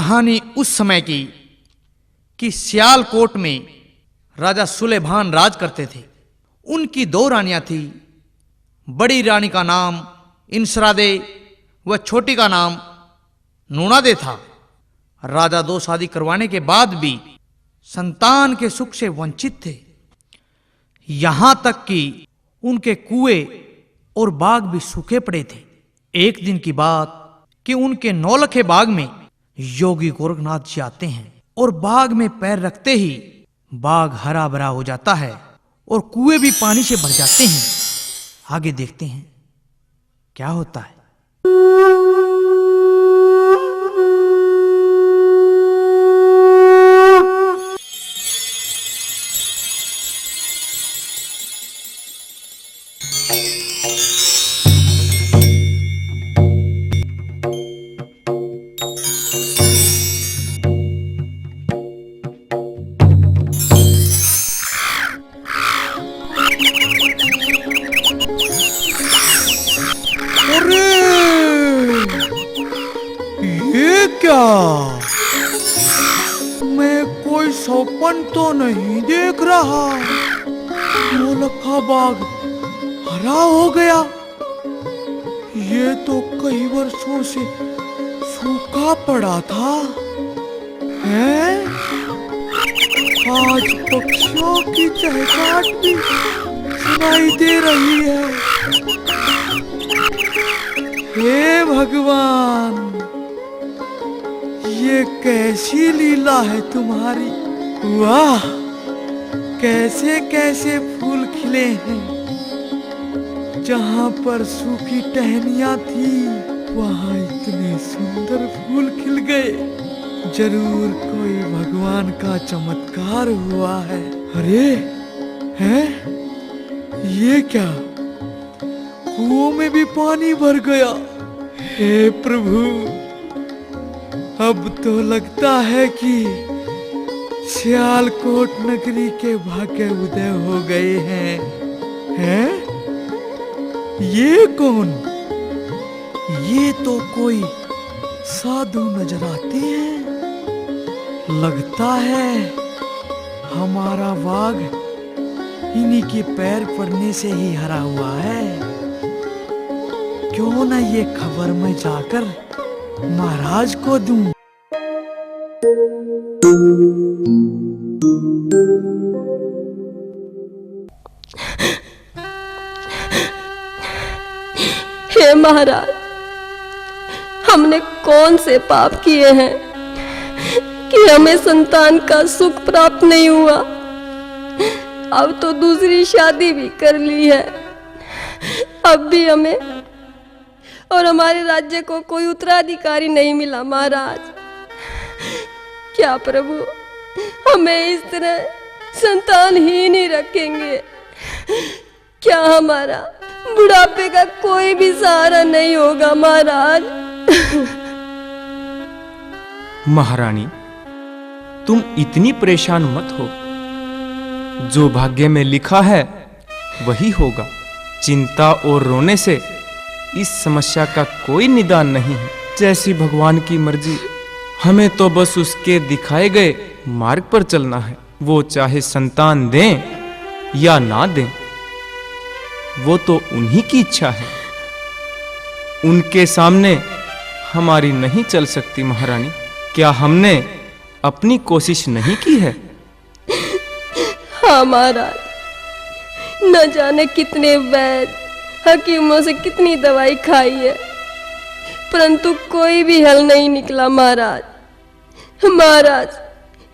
कहानी उस समय की कि सियालकोट में राजा सुलेमान राज करते थे। उनकी 2 रानियां थी। बड़ी रानी का नाम इंसरादे व छोटी का नाम नूनादे था। राजा 2 शादी करवाने के बाद भी संतान के सुख से वंचित थे। यहां तक कि उनके कुएं और बाग भी सूखे पड़े थे। एक दिन की बात कि उनके नौलखे बाग में योगी गोरखनाथ जी आते हैं और बाग में पैर रखते ही बाग हरा भरा हो जाता है और कुएं भी पानी से भर जाते हैं। आगे देखते हैं क्या होता है। मैं कोई सौपन तो नहीं देख रहा। नौलखा बाग हरा हो गया। ये तो कई वर्षों से सूखा पड़ा था। हैं? आज पक्षियों की चहचहाट भी सुनाई दे रही है। हे भगवान, ये कैसी लीला है तुम्हारी। वाह, कैसे कैसे फूल खिले हैं। जहां पर सूखी टहनियां थी वहां इतने सुंदर फूल खिल गए। जरूर कोई भगवान का चमत्कार हुआ है। अरे हैं? ये क्या? कुओं में भी पानी भर गया। हे प्रभु, अब तो लगता है कि सियालकोट नगरी के भाग्य उदय हो गए हैं। हैं? ये कौन? ये तो कोई साधु नजर आते हैं। लगता है हमारा बाग इन्हीं के पैर पड़ने से ही हरा हुआ है। क्यों ना ये खबर मैं जाकर महाराज को दूं। हे महाराज, हमने कौन से पाप किए हैं कि हमें संतान का सुख प्राप्त नहीं हुआ। अब तो दूसरी शादी भी कर ली है। अब भी हमें और हमारे राज्य को कोई उत्तराधिकारी नहीं मिला। महाराज, क्या प्रभु हमें इस तरह संतान ही नहीं रखेंगे? क्या हमारा बुढ़ापे का कोई भी सहारा नहीं होगा महाराज? महारानी, तुम इतनी परेशान मत हो। जो भाग्य में लिखा है वही होगा। चिंता और रोने से इस समस्या का कोई निदान नहीं है। जैसी भगवान की मर्जी, हमें तो बस उसके दिखाए गए मार्ग पर चलना है। वो चाहे संतान दें या ना दें, वो तो उन्हीं की इच्छा है। उनके सामने हमारी नहीं चल सकती। महारानी, क्या हमने अपनी कोशिश नहीं की है? हाँ महाराज, न जाने कितने वैद्य हकीमों से कितनी दवाई खाई है, परंतु कोई भी हल नहीं निकला। महाराज,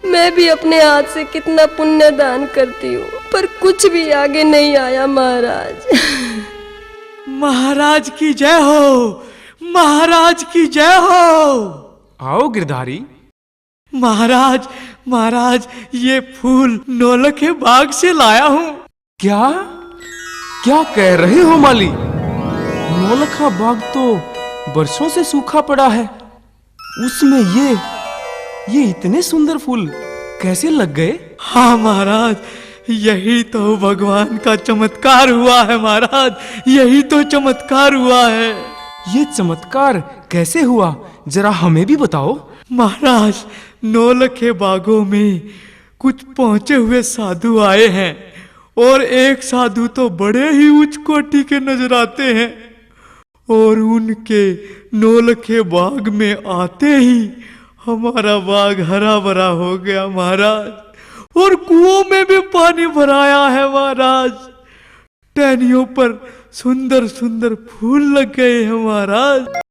मैं भी अपने हाथ से कितना पुण्य दान करती हूँ, पर कुछ भी आगे नहीं आया। महाराज, महाराज की जय हो, महाराज की जय हो। आओ गिरधारी। महाराज, ये फूल नौलखे बाग से लाया हूँ। क्या कह रहे हो माली? नौलखा बाग तो बरसों से सूखा पड़ा है, उसमें ये इतने सुंदर फूल कैसे लग गए? हाँ महाराज, यही तो भगवान का चमत्कार हुआ है। महाराज, यही तो चमत्कार हुआ है। ये चमत्कार कैसे हुआ, जरा हमें भी बताओ। महाराज, नौलखे बागों में कुछ पहुंचे हुए साधु आए हैं और एक साधु तो बड़े ही उच्च कोटि के नजर आते हैं और उनके नौलखे बाग में आते ही हमारा बाग हरा भरा हो गया महाराज, और कुओं में भी पानी भराया है महाराज। टहनियों पर सुंदर सुंदर फूल लग गए हैं महाराज।